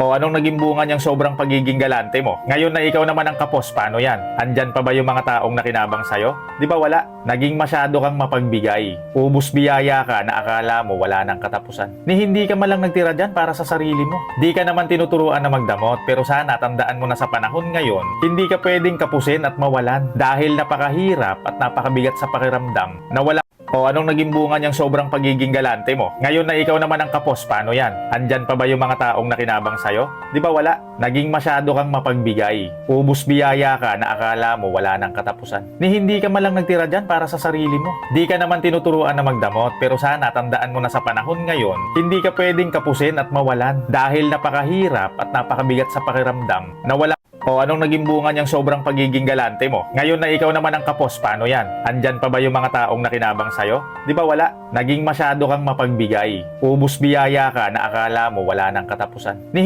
O anong naging bunga niyang sobrang pagiging galante mo? Ngayon na ikaw naman ang kapos, paano yan? Andyan pa ba yung mga taong nakinabang sa'yo? Di ba wala? Naging masyado kang mapagbigay. Ubus biyaya ka na akala mo wala nang katapusan. Ni hindi ka malang nagtira dyan para sa sarili mo. Di ka naman tinuturuan na magdamot, pero sana tandaan mo na sa panahon ngayon, hindi ka pwedeng kapusin at mawalan. Dahil napakahirap at napakabigat sa pakiramdam na wala. O anong naging bunga niyang sobrang pagiging galante mo? Ngayon na ikaw naman ang kapos, paano yan? Andyan pa ba yung mga taong nakinabang sa'yo? Di ba wala? Naging masyado kang mapagbigay. Ubus biyaya ka na akala mo wala nang katapusan. Ni hindi ka malang nagtira dyan para sa sarili mo. Di ka naman tinuturuan na magdamot, pero sana tandaan mo na sa panahon ngayon, hindi ka pwedeng kapusin at mawalan. Dahil napakahirap at napakabigat sa pakiramdam na wala. O anong naging bunga niyang sobrang pagiging galante mo? Ngayon na ikaw naman ang kapos, paano yan? Andyan pa ba yung mga taong nakinabang sa'yo? Di ba wala? Naging masyado kang mapagbigay. Ubus biyaya ka na akala mo wala nang katapusan.